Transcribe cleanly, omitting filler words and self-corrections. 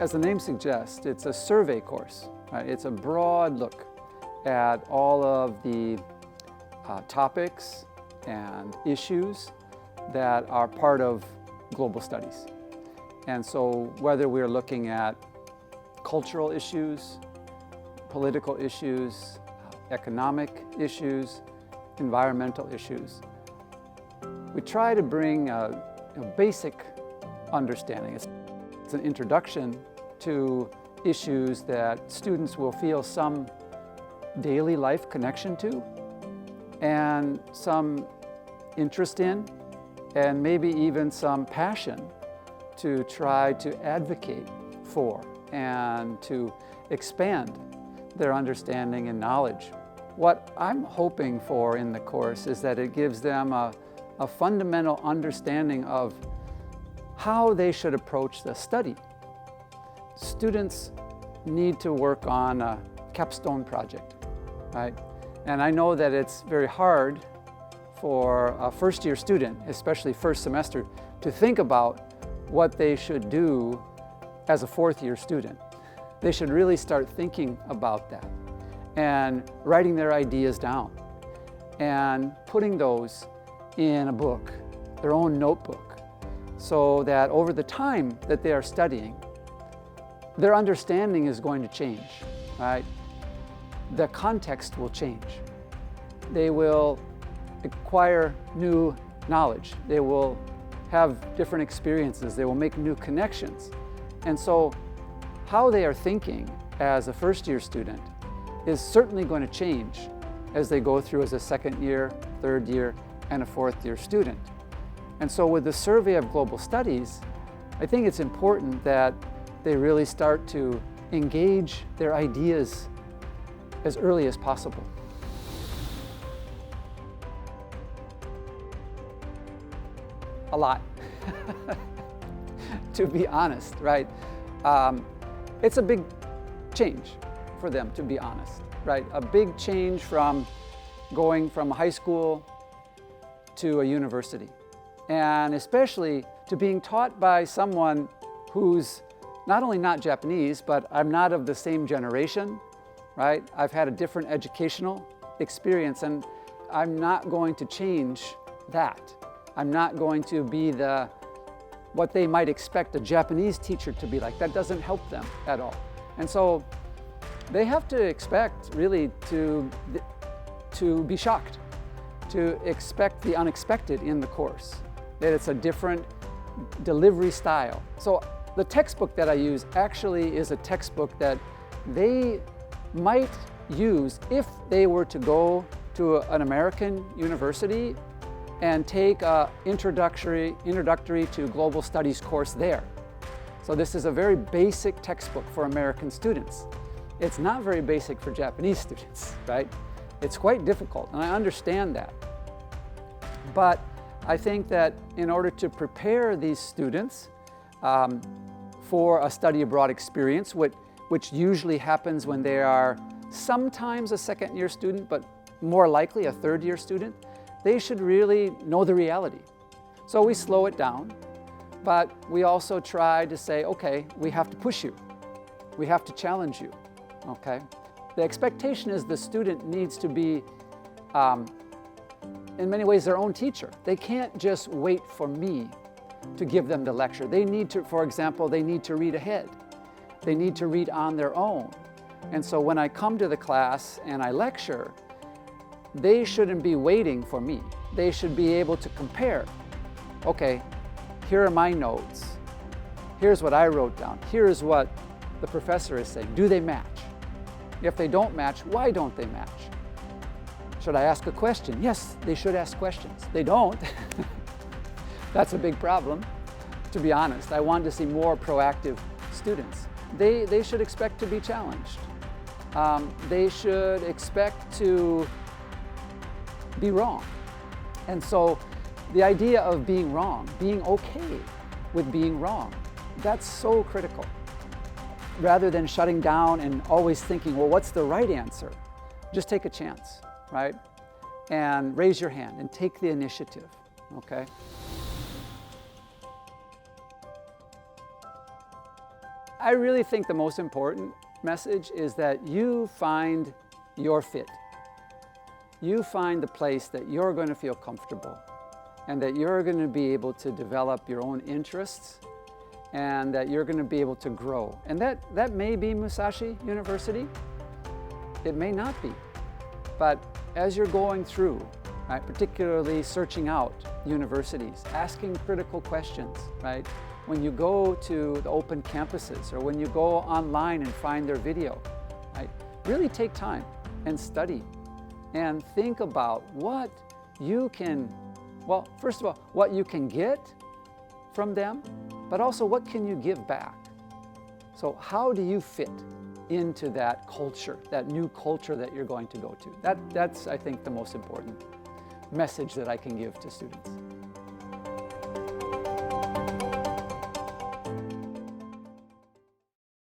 As the name suggests, it's a survey course, right? It's a broad look at all of the topics and issues that are part of global studies. And so whether we're looking at cultural issues, political issues, economic issues, environmental issues, we try to bring a basic understanding. It's an introduction to issues that students will feel some daily life connection to and some interest in, and maybe even some passion to try to advocate for and to expand their understanding and knowledge. What I'm hoping for in the course is that it gives them a fundamental understanding of how they should approach the study. Students need to work on a capstone project, right? And I know that it's very hard for a first-year student, especially first semester, to think about what they should do as a fourth-year student. They should really start thinking about that and writing their ideas down and putting those in a book, their own notebook, so that over the time that they are studying, their understanding is going to change, right? The context will change. They will acquire new knowledge. They will have different experiences. They will make new connections. And so how they are thinking as a first-year student is certainly going to change as they go through as a second year, third year, and a fourth-year student. And so with the survey of global studies, I think it's important that they really start to engage their ideas as early as possible. A lot, to be honest, right? It's a big change for them, to be honest, right? A big change from going from high school to a university, and especially to being taught by someone who's not only not Japanese, but I'm not of the same generation, right? I've had a different educational experience, and I'm not going to change that. I'm not going to be what they might expect a Japanese teacher to be like. That doesn't help them at all. And so they have to expect really to be shocked, to expect the unexpected in the course, that it's a different delivery style. So the textbook that I use actually is a textbook that they might use if they were to go to an American university and take an introductory to global studies course there. So this is a very basic textbook for American students. It's not very basic for Japanese students, right? It's quite difficult, and I understand that. But I think that in order to prepare these students for a study abroad experience, which usually happens when they are sometimes a second-year student, but more likely a third-year student, they should really know the reality. So we slow it down, but we also try to say, okay, we have to push you. We have to challenge you, okay? The expectation is the student needs to be, in many ways, their own teacher. They can't just wait for me to give them the lecture. They need to, for example, they need to read ahead. They need to read on their own. And so when I come to the class and I lecture, they shouldn't be waiting for me. They should be able to compare. Okay, here are my notes. Here's what I wrote down. Here's what the professor is saying. Do they match? If they don't match, why don't they match? Should I ask a question? Yes, they should ask questions. They don't. That's a big problem, to be honest. I want to see more proactive students. They should expect to be challenged. They should expect to be wrong. And so the idea of being wrong, being okay with being wrong, that's so critical. Rather than shutting down and always thinking, well, what's the right answer? Just take a chance, right? And raise your hand and take the initiative, okay? I really think the most important message is that you find your fit. You find the place that you're going to feel comfortable and that you're going to be able to develop your own interests and that you're going to be able to grow. And that may be Musashi University. It may not be. But as you're going through, right, particularly searching out universities, asking critical questions, right? When you go to the open campuses or when you go online and find their video, right? Really take time and study and think about what you can, well, first of all, what you can get from them, but also what can you give back? So how do you fit into that culture, that new culture that you're going to go to? That's, I think, the most important message that I can give to students.